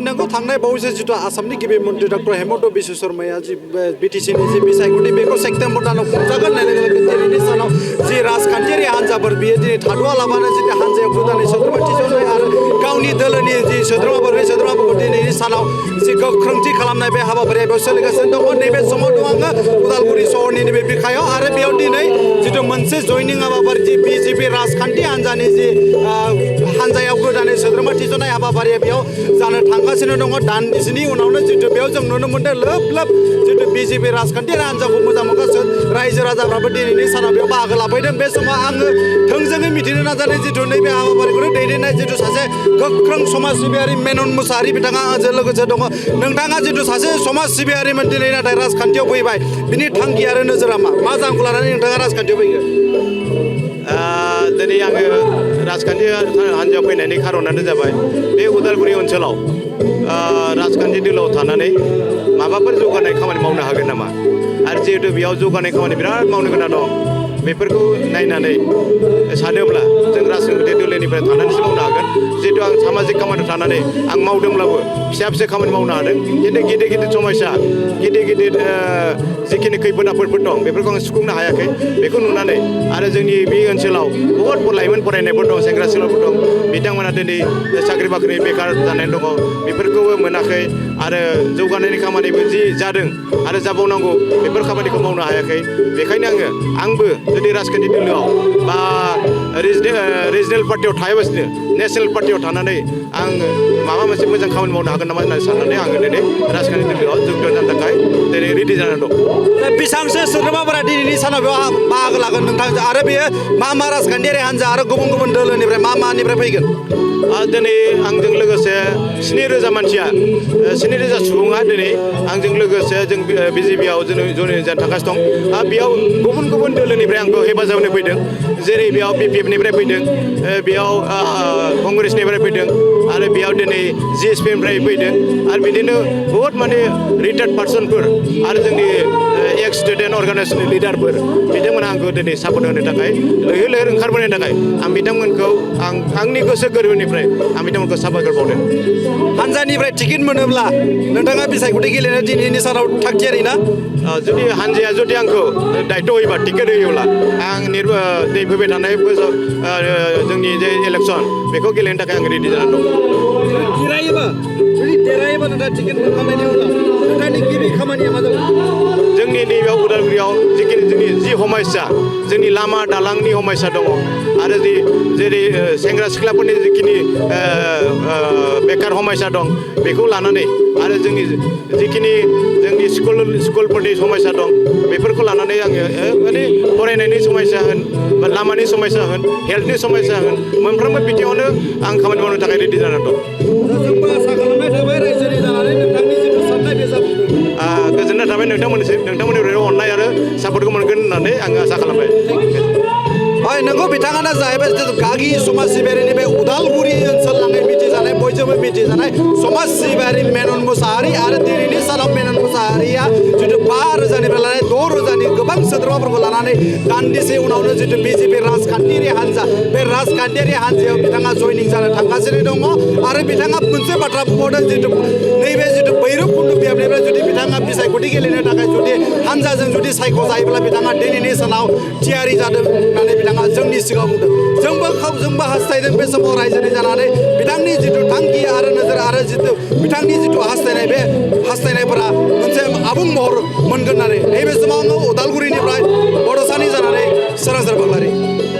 नोंगौ थांनाय बावैसो जितु आसामनि गिबि मन्त्रि डक्टर हेमन्त बिश्व शर्माया जि बिटिसिनि जि बिसायख'थि बेखौ सेप्तेम्बर दानाव खुंजागोन होननाय लोगो लोगो दिनैनि सानाव जि राजखान्थियारि हान्जाफोर बियो दिनै थाद'आलाबानो जि हान्जायाव गोदानै सोद्रोमा थिसननाय आरो गावनि दोलोनि जि सोद्रोमाफोर बे सोद्रोमाफोरखौ दिनैनि सानाव जि गोख्रोंथि खालामनाय बे हाबाफारिया बेयाव सोलिगासिनो दङ। नैबे समाव दं आङो उदालगुरि सहरनि नैबे बिखायाव आरो बेयाव दिनै जितु मोनसे जयनिं हाबाफारि जि बिजेपि राजखान्थि हान्जानि जि हान्जायाव गोदानै सोद्रोमा थिसननाय हाबाफारिया बेयाव जानो थांगासिनो दङ। दान्दिसेनि उनावनो जितु बेयाव जों नुनो मोनदों लोब लोब जितु बिजेपि राजखान्थियारि हान्जाखौ मोजां मोनगासिनो रायजो राजाफ्राबो दिनैनि सानाव बेयाव बाहागो लाफैदों। बे समाव आङो थोंजोङै मिथिनो नाजानाय जितु नैबे हाबाफारिखौ दैदेननाय जितु सासे गोख्रों समाज सिबियारि मेनन मुसाहारि बिथाङा आंजों लोगोसे दङ। नोंथाङा जितु सासे समाज सिबियारिमोन दिनै नाथाय राजखान्थियाव फैबाय बिनि थांखि आरो नोजोरा मा जाहोनखौ लानानै नोंथाङा राजखान्थियाव फैगोन? दिनै आङो राजखान्थि हान्जायाव फैनायनि खारनानो जाबाय बे उदालगुरि ओनसोलाव राजखान्थि दोलोआव थानानै माबाफोर जौगानाय खामानि मावनो हागोन नामा आरो जिहेतु बेयाव जौगानाय खामानि बिराद मावनो गोनां दं बेफोरखौ नायनानै सानोब्ला जों राजखान्थि दोलोनिफ्राय थानानैसो मावनो हागोन। जिहेतु आं सामाजिक खामानियाव थानानै आं मावदोंब्लाबो फिसा फिसा खामानि मावनो हादों खिन्थु गिदिर गिदिर समस्या गिदिर गिदिर जिखिनि खैफोद आफोदफोर दं बेफोरखौ आं सुफुंनो हायाखै। बेखौ नुनानै आरो जोंनि बे ओनसोलाव बहुद लाइमोन फरायनायफोर दं सेंग्रा सिख्लाफोर दं बिथांमोना दिनै साख्रि बाख्रि बेखार जानानै दङ बेफोरखौबो मोनाखै आरो जौगानायनि खामानिबो जि जादों आरो जाबावनांगौ बेफोर खामानिखौ मावनो हायाखै। बेखायनो आंबो जुदि राजखान्थि दोलोआव बा रिजनेल पार्टियाव थायालासिनो नेसनेल पार्टियाव थानानै आं माबा मोनसे मोजां खामानि मावनो हागोन नामा होननानै साननानै आङो दिनै राजखान्थि दोलोआव जोगदान जानो थाखाय दिनै रेडि जानानै दं। बेसेबांसो सोद्रोमाफोरा दिनैनि सानाव बेयाव बाहागो लागोन नोंथांजों आरो बेयो मा राजखान्थियारि हान्जा आरो गुबुन गुबुन दोलोनिफ्राय मानिफ्राय फैगोन? दिनै आंजों लोगोसे 7,000 मानसिया 7,000 सुबुङा दिनै आंजों लोगोसे जों बिजेपिआव जयनिं जानो थांगासिनो दं। बेयाव गुबुन गुबुन दोलोनिफ्राय आंखौ हेफाजाब होनो फैदों जेरै बेयाव बिपिएफनिफ्राय फैदों बेयाव कंग्रेसनिफ्राय फैदों आरो बेयाव दिनै जिएसपिनिफ्राय फैदों आरो बिदिनो बहुद माने रिटायार्ड पार्सनफोर आरो जोंनि एक्स स्टुडेन्ट अर्गानाइजेसननि लिडारफोर बिथांमोना आंखौ दिनै सापर्ट होनो थाखाय लैहोर लैहोर ओंखारबोनायनि थाखाय आं बिथांमोनखौ आंनि गोसो गोरबोनिफ्राय आं बिथांमोनखौ साबायखर बावदों। हान्जानिफ्राय टिकेट मोनोब्ला नोंथाङा बिसायख'थि गेलेनो दिनैनि सानाव थागथियारि ना? जुदि हान्जाया जुदि आंखौ दायित्व होयोबा टिकेट होयोब्ला आं नै फैबाय थानाय जोंनि जे इलेक्सन बेखौ गेलेनो थाखाय आं रेडि जानानै दं। देरहायोबा नोंथाङा टिकेट मोनखांनायनि उनाव नोंथांनि गिबि खामानिया मा जागोन? जोंनि नैबेयाव उदालगुरियाव जिखिनि जोंनि जि समस्या जोंनि लामा दालांनि समस्या दङ आरो जेरै सेंग्रा सिख्लाफोरनि जिखिनि बेकार समस्या दं बेखौ लानानै आरो जोंनि जिखिनि जोंनि स्कुलफोरनि समस्या दं बेफोरखौ लानानै आङो माने फरायनायनि समस्या होन बा लामानि समस्या होन हेल्थनि समस्या होन मोनफ्रोमबो बिथिङावनो आं खामानि मावनो थाखाय रेडि जानानै दं। जोंबो आसा खालामनाय थाबाय रायजोनि जानानै नोंथांनि जिथु साननाय बे जाफुंगोन। गोजोननाय थाबाय नोंथांमोननिफ्राय अननाय आरो सापर्टखौ मोनगोन होननानै आङो आसा खालामबाय। नोंगौ बिथाङानो जाहैबाय गागि समाज सिबियारिनि बे उदालगुरि ओनसोल नाङै मिथिजानाय बयजोंबो मिथिजानाय समाज सिबियारि मेनन मुसाहारि आरो दिनैनि सानाव मेनन मुसाहारिया जितु 5,000निफ्राय लानानै 6,000नि गोबां सोद्रोमाफोरखौ लानानै दान्दिसे उनावनो जितु बिजेपि राजखान्थियारि हान्जा बे राजखान्थियारि हान्जायाव बिथाङा जयनिं जानो थांगासिनो दङ आरो बिथाङा मोनसे बाथ्रा बुंबावदों जितु नैबे जितु भैरबकुन्द बियाबनिफ्राय जुदि बिथाङा बिसायख'थि गेलेनो थाखाय जुदि हान्जाजों जुदि सायख'जायोब्ला बिथाङा दिनैनि सानाव थियारि जादों होननानै बिथाङा जोंनि सिगाङाव बुंदों। जोंबो हास्थायदों बे समाव रायजोनि जानानै बिथांनि जितु थांखि आरो नोजोर आरो जितु बिथांनि जितु हास्थायनाय बे हास्थायनायफोरा मोनसे आबुं महर मोनगोन होननानै नैबे समाव आङो उदालगुरिनिफ्राय